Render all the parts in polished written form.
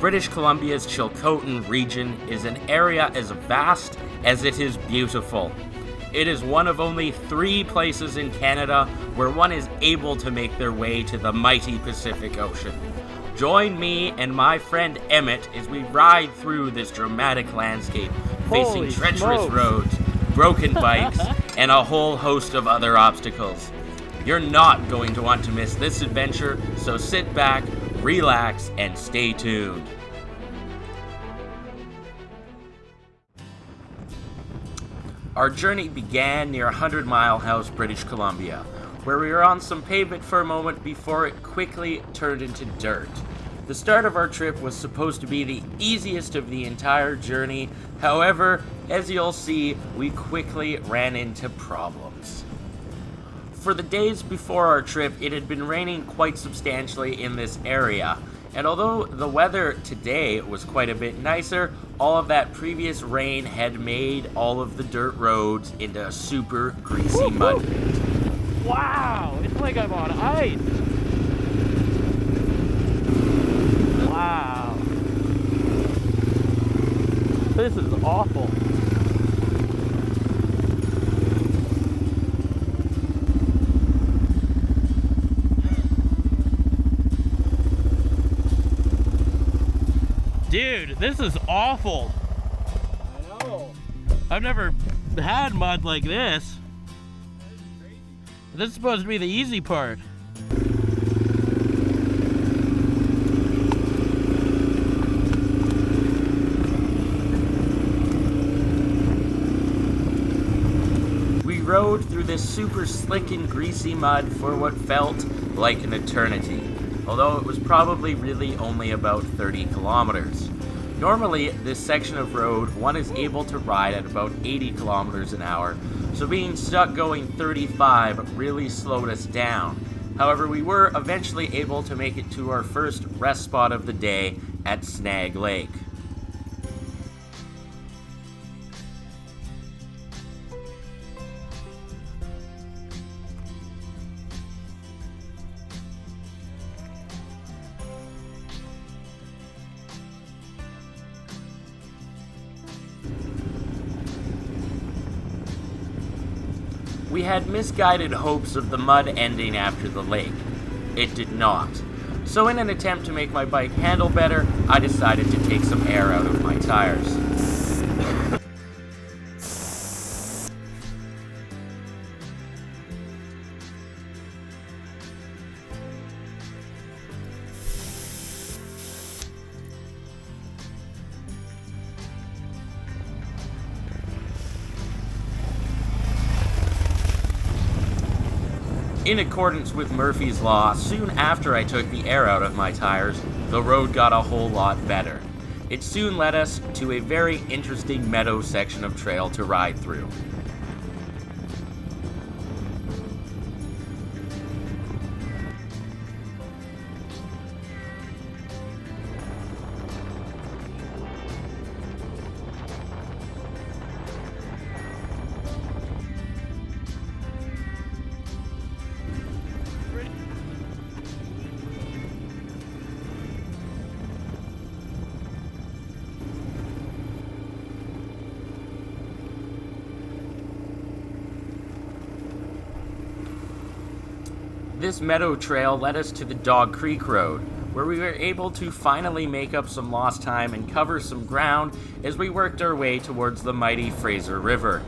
British Columbia's Chilcotin region is an area as vast as it is beautiful. It is one of only 3 places in Canada where one is able to make their way to the mighty Pacific Ocean. Join me and my friend Emmett as we ride through this dramatic landscape, facing treacherous roads, broken bikes, and a whole host of other obstacles. You're not going to want to miss this adventure, so sit back, relax, and stay tuned. Our journey began near 100 Mile House, British Columbia, where we were on some pavement for a moment before it quickly turned into dirt. The start of our trip was supposed to be the easiest of the entire journey. However, as you'll see, we quickly ran into problems. For the days before our trip, it had been raining quite substantially in this area, and although the weather today was quite a bit nicer, all of that previous rain had made all of the dirt roads into a super greasy mud pit. Wow, it's like I'm on ice. Wow. This is awful. Dude, this is awful. I know. I've never had mud like this. That is crazy. This is supposed to be the easy part. We rode through this super slick and greasy mud for what felt like an eternity, although it was probably really only about 30 kilometers. Normally, this section of road, one is able to ride at about 80 kilometers an hour, so being stuck going 35 really slowed us down. However, we were eventually able to make it to our first rest spot of the day at Tatla Lake. We had misguided hopes of the mud ending after the lake. It did not. So in an attempt to make my bike handle better, I decided to take some air out of my tires. In accordance with Murphy's Law, soon after I took the air out of my tires, the road got a whole lot better. It soon led us to a very interesting meadow section of trail to ride through. This meadow trail led us to the Dog Creek Road, where we were able to finally make up some lost time and cover some ground as we worked our way towards the mighty Fraser River.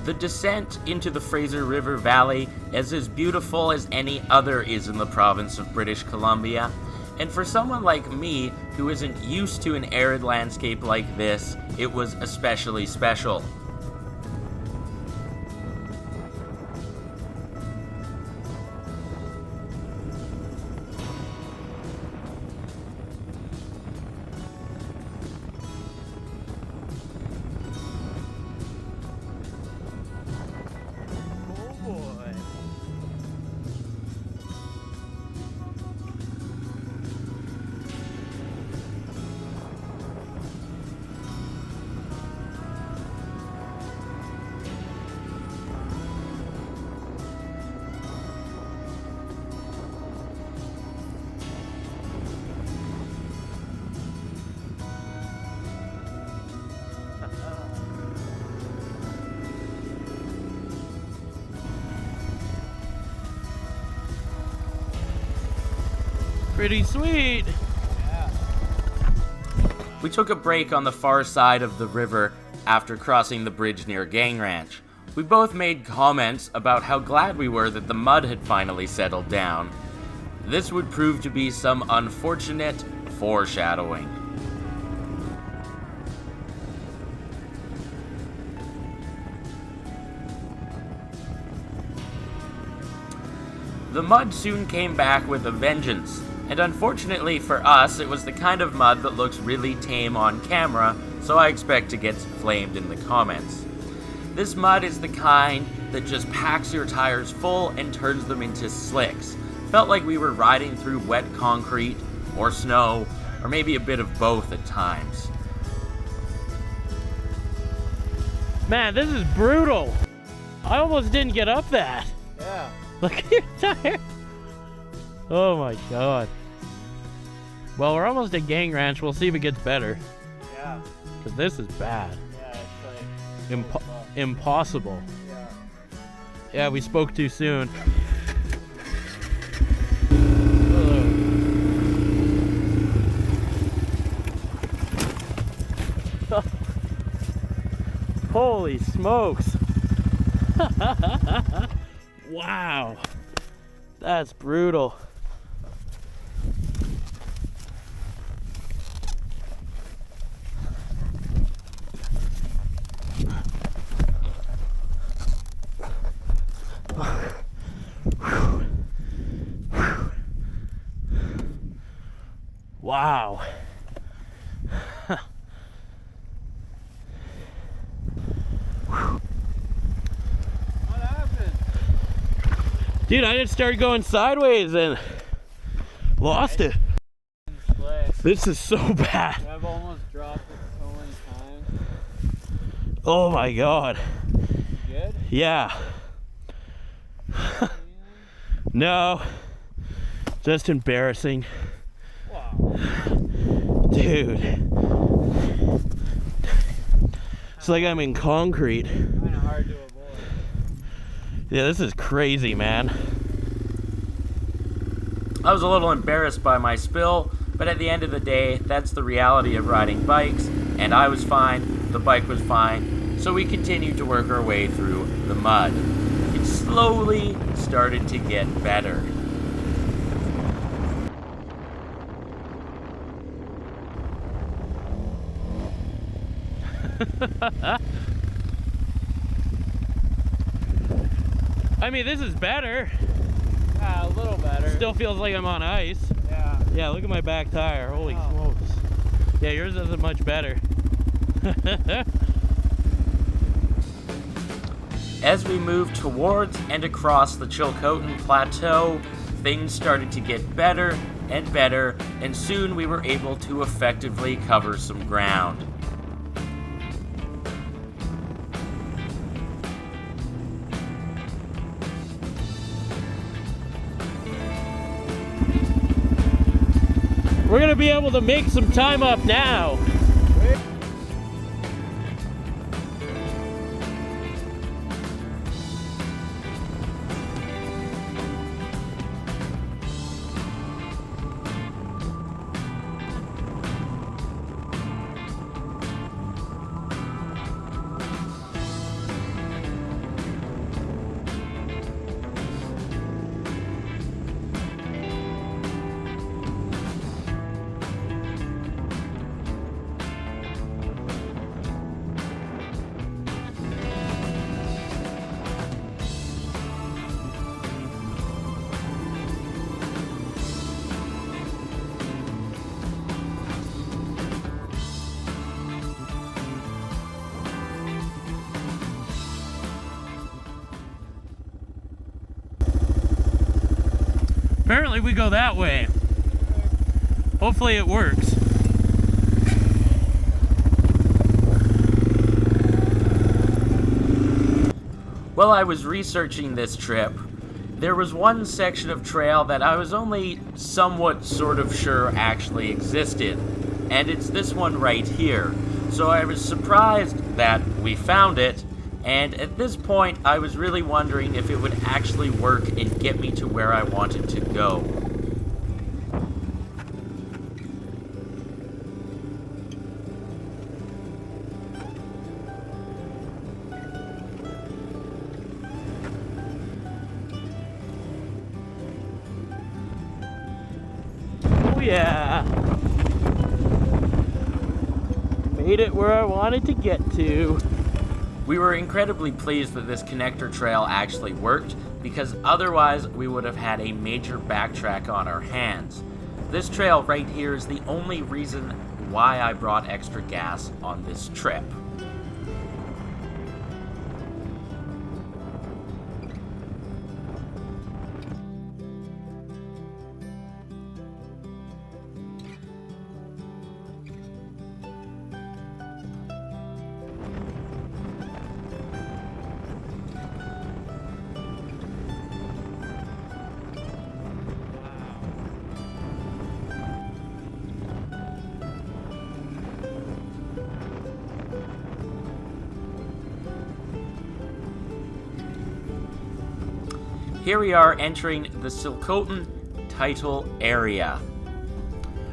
The descent into the Fraser River Valley is as beautiful as any other is in the province of British Columbia, and for someone like me who isn't used to an arid landscape like this, it was especially special. pretty sweet. Yeah. We took a break on the far side of the river after crossing the bridge near Gang Ranch. We both made comments about how glad we were that the mud had finally settled down. This would prove to be some unfortunate foreshadowing. The mud soon came back with a vengeance, and unfortunately for us, it was the kind of mud that looks really tame on camera, so I expect it gets flamed in the comments. This mud is the kind that just packs your tires full and turns them into slicks. Felt like we were riding through wet concrete, or snow, or maybe a bit of both at times. Man, this is brutal. I almost didn't get up that. Yeah. Look at your tire. Oh my god. Well, we're almost at Gang Ranch. We'll see if it gets better. Yeah. Because this is bad. Yeah, it's like Impossible. yeah. Yeah, we spoke too soon. Holy smokes. Wow. That's brutal. Wow. What happened? Dude, I just started going sideways and lost it. Slay. This is so bad. I've almost dropped it so many times. Oh my god. You good? Yeah. No. Just embarrassing. Wow. Dude. It's like I'm in concrete. Kind of hard to avoid. Yeah, this is crazy, man. I was a little embarrassed by my spill, but at the end of the day, that's the reality of riding bikes, and I was fine, the bike was fine, so we continued to work our way through the mud. It slowly started to get better. I mean, this is better. Yeah, a little better. Still feels like I'm on ice. Yeah. Yeah, look at my back tire. Holy Oh. smokes. Yeah, yours isn't much better. As we moved towards and across the Chilcotin Plateau, things started to get better, and soon we were able to effectively cover some ground. We're gonna be able to make some time up now. Apparently we go that way. Hopefully it works. While I was researching this trip, there was one section of trail that I was only somewhat sort of sure actually existed, and it's this one right here. So I was surprised that we found it, and at this point I was really wondering if it would actually work and get me to where I wanted to go. yeah. Made it where I wanted to get to. We were incredibly pleased that this connector trail actually worked, because otherwise we would have had a major backtrack on our hands. This trail right here is the only reason why I brought extra gas on this trip. Here we are entering the Chilcotin title area.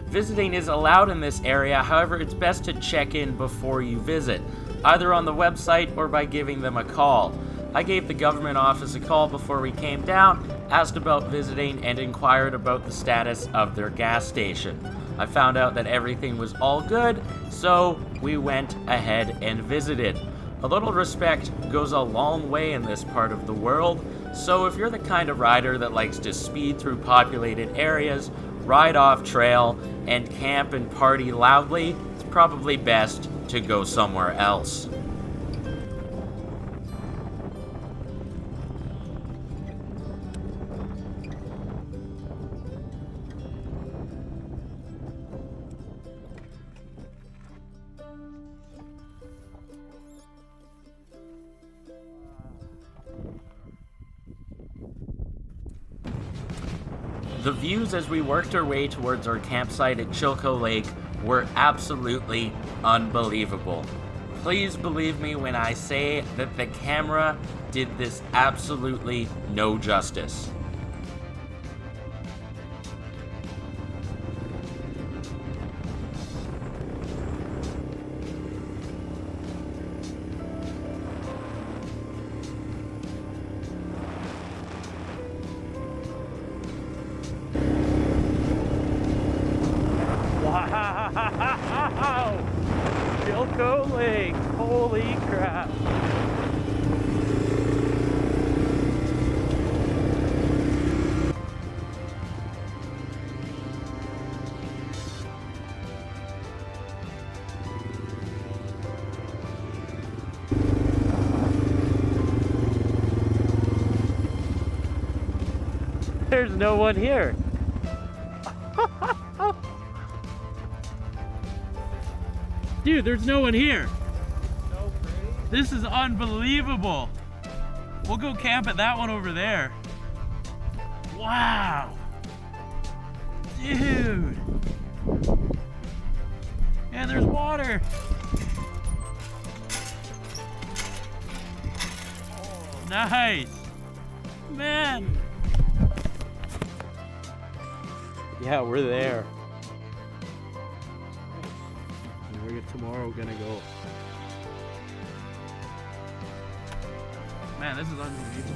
Visiting is allowed in this area, however, it's best to check in before you visit, either on the website or by giving them a call. I gave the government office a call before we came down, asked about visiting, and inquired about the status of their gas station. I found out that everything was all good, so we went ahead and visited. A little respect goes a long way in this part of the world, so if you're the kind of rider that likes to speed through populated areas, ride off trail, and camp and party loudly, it's probably best to go somewhere else. The views as we worked our way towards our campsite at Tatla Lake were absolutely unbelievable. Please believe me when I say that the camera did this absolutely no justice. Wow! Chilcotin Lake, holy crap. There's no one here. Dude, there's no one here. So pretty. This is unbelievable. We'll go camp at that one over there. Wow. Dude. And there's water. Nice. Man. Yeah, we're there. And we're tomorrow gonna go. Man, this is unbelievable.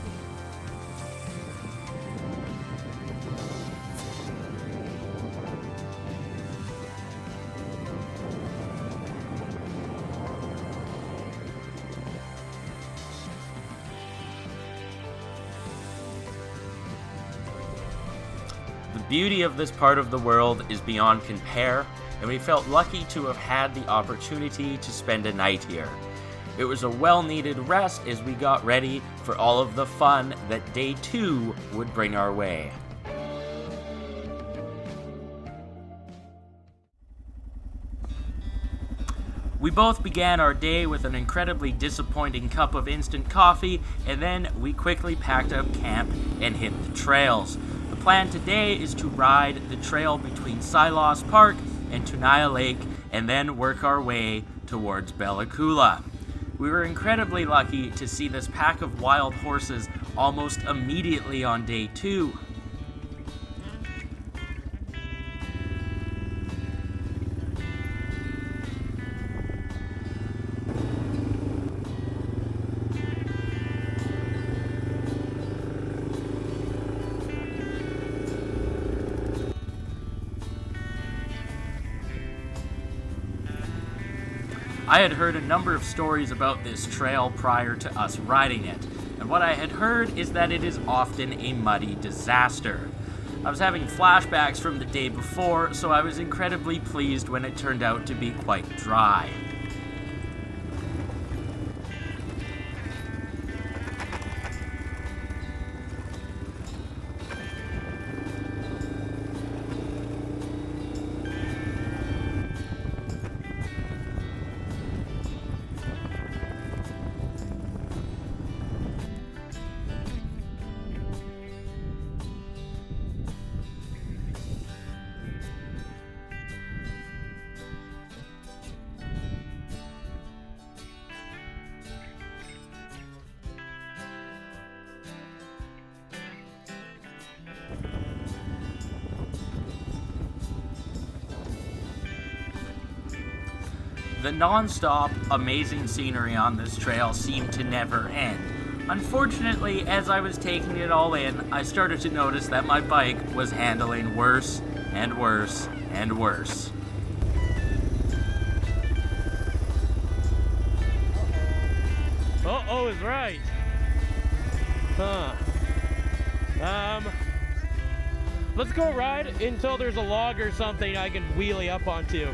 The beauty of this part of the world is beyond compare, and we felt lucky to have had the opportunity to spend a night here. It was a well-needed rest as we got ready for all of the fun that day 2 would bring our way. We both began our day with an incredibly disappointing cup of instant coffee, and then we quickly packed up camp and hit the trails. The plan today is to ride the trail between Silos Park and Nemiah Lake, and then work our way towards Bella Coola. We were incredibly lucky to see this pack of wild horses almost immediately on day 2. I had heard a number of stories about this trail prior to us riding it, and what I had heard is that it is often a muddy disaster. I was having flashbacks from the day before, so I was incredibly pleased when it turned out to be quite dry. The non-stop, amazing scenery on this trail seemed to never end. Unfortunately, as I was taking it all in, I started to notice that my bike was handling worse and worse and worse. Uh-oh is right. Huh. Let's go ride until there's a log or something I can wheelie up onto.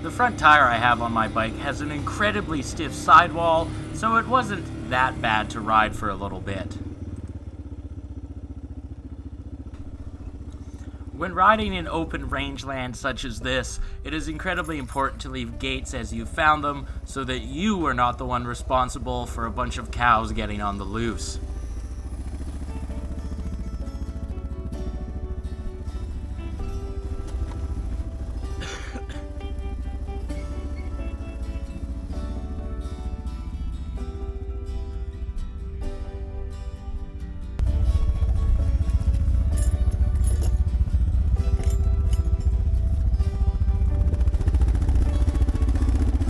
The front tire I have on my bike has an incredibly stiff sidewall, so it wasn't that bad to ride for a little bit. When riding in open rangeland such as this, it is incredibly important to leave gates as you found them so that you are not the one responsible for a bunch of cows getting on the loose.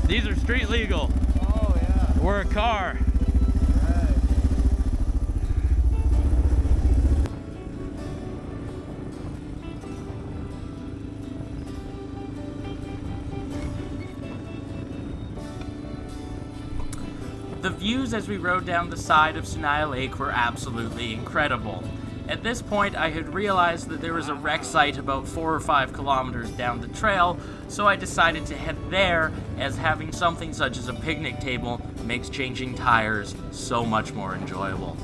These are street legal. Oh, yeah. We're a car. Right. The views as we rode down the side of Xeni Lake were absolutely incredible. At this point, I had realized that there was a wreck site about 4 or 5 kilometers down the trail, so I decided to head there, as having something such as a picnic table makes changing tires so much more enjoyable.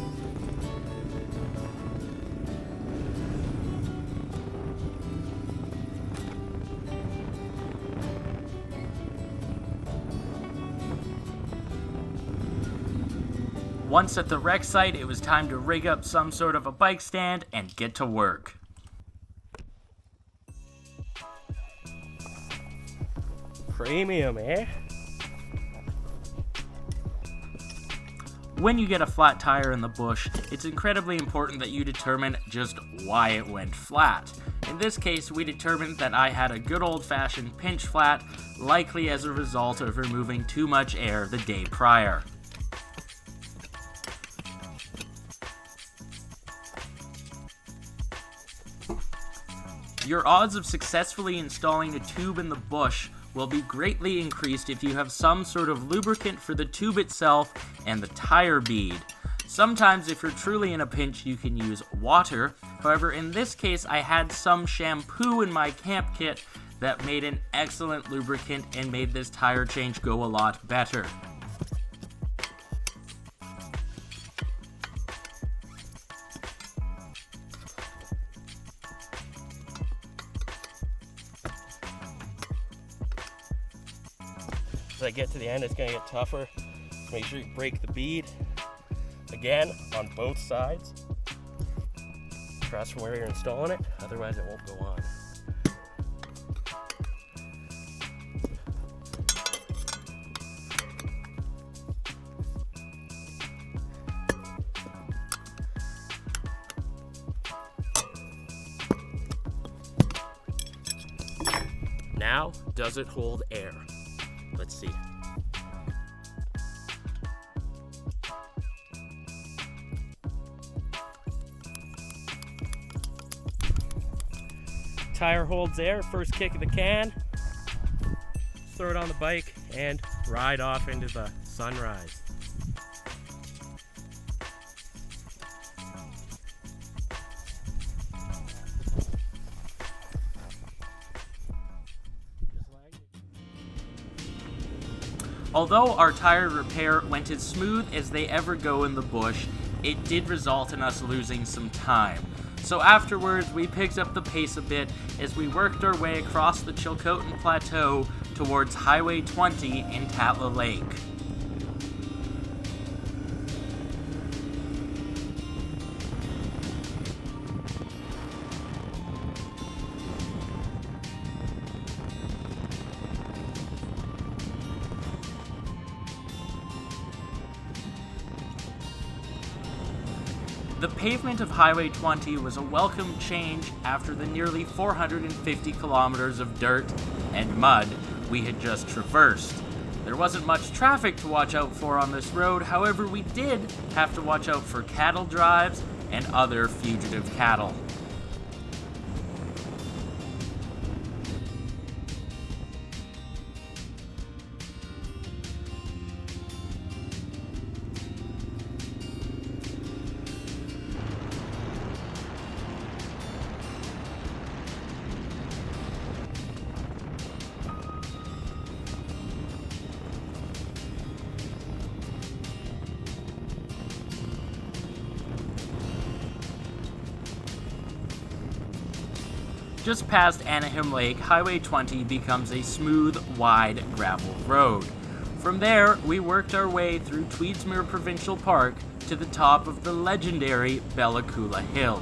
Once at the wreck site, it was time to rig up some sort of a bike stand and get to work. Premium, eh? When you get a flat tire in the bush, it's incredibly important that you determine just why it went flat. In this case, we determined that I had a good old-fashioned pinch flat, likely as a result of removing too much air the day prior. Your odds of successfully installing a tube in the bush will be greatly increased if you have some sort of lubricant for the tube itself and the tire bead. Sometimes if you're truly in a pinch, you can use water. However, in this case, I had some shampoo in my camp kit that made an excellent lubricant and made this tire change go a lot better. As I get to the end, it's gonna get tougher. Make sure you break the bead again on both sides. Across from where you're installing it, otherwise it won't go on. Now, does it hold air? Let's see. Tire holds air, first kick of the can. throw it on the bike and ride off into the sunrise. Although our tire repair went as smooth as they ever go in the bush, it did result in us losing some time. So afterwards, we picked up the pace a bit as we worked our way across the Chilcotin Plateau towards Highway 20 in Tatla Lake. The pavement of Highway 20 was a welcome change after the nearly 450 kilometers of dirt and mud we had just traversed. There wasn't much traffic to watch out for on this road, however we did have to watch out for cattle drives and other fugitive cattle. Just past Anaheim Lake, Highway 20 becomes a smooth, wide gravel road. From there, we worked our way through Tweedsmuir Provincial Park to the top of the legendary Bella Coola Hill.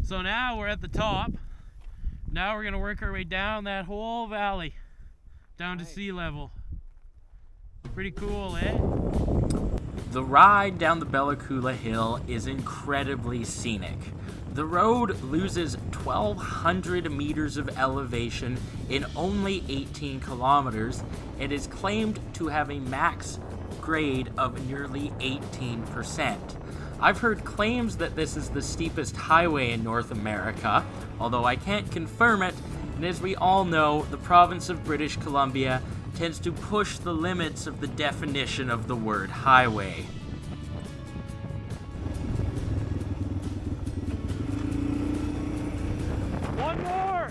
So now we're at the top. Now we're gonna work our way down that whole valley, down to sea level. Pretty cool, eh? The ride down the Bella Coola Hill is incredibly scenic. The road loses 1,200 meters of elevation in only 18 kilometers and is claimed to have a max grade of nearly 18%. I've heard claims that this is the steepest highway in North America, although I can't confirm it, and as we all know, the province of British Columbia tends to push the limits of the definition of the word highway. One more!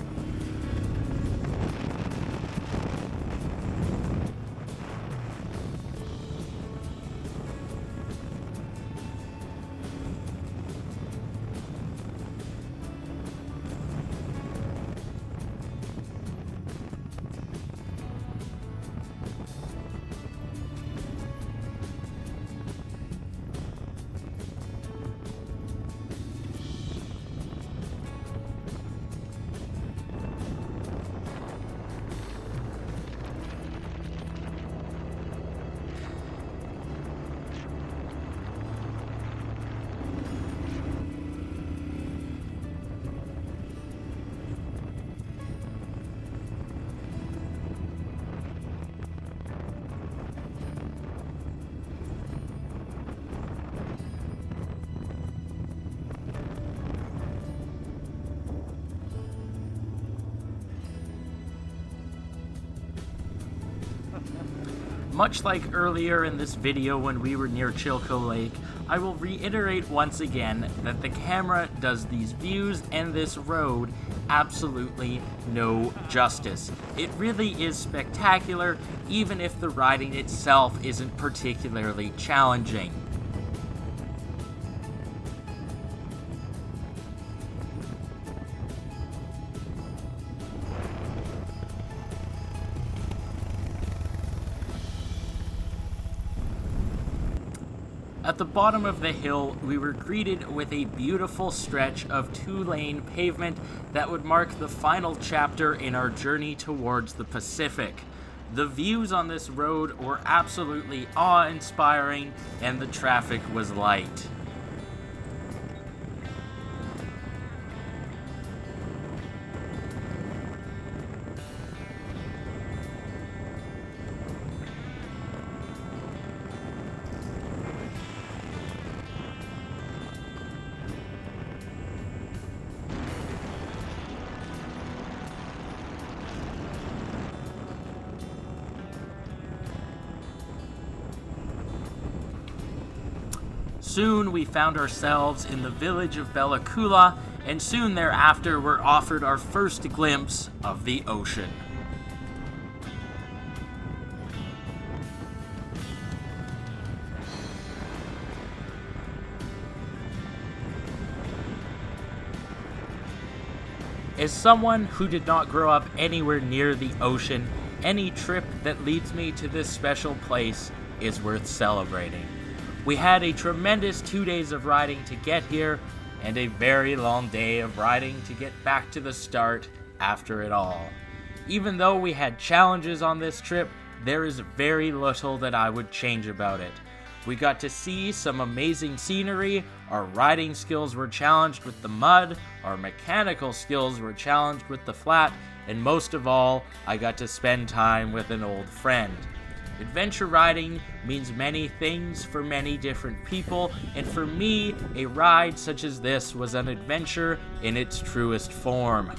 Much like earlier in this video when we were near Chilcotin Lake, I will reiterate once again that the camera does these views and this road absolutely no justice. It really is spectacular, even if the riding itself isn't particularly challenging. At the bottom of the hill, we were greeted with a beautiful stretch of 2-lane pavement that would mark the final chapter in our journey towards the Pacific. The views on this road were absolutely awe-inspiring, and the traffic was light. Soon we found ourselves in the village of Bella Coola, and soon thereafter were offered our first glimpse of the ocean. As someone who did not grow up anywhere near the ocean, any trip that leads me to this special place is worth celebrating. We had a tremendous 2 days of riding to get here, and a very long day of riding to get back to the start after it all. Even though we had challenges on this trip, there is very little that I would change about it. We got to see some amazing scenery, our riding skills were challenged with the mud, our mechanical skills were challenged with the flat, and most of all, I got to spend time with an old friend. Adventure riding means many things for many different people, and for me, a ride such as this was an adventure in its truest form.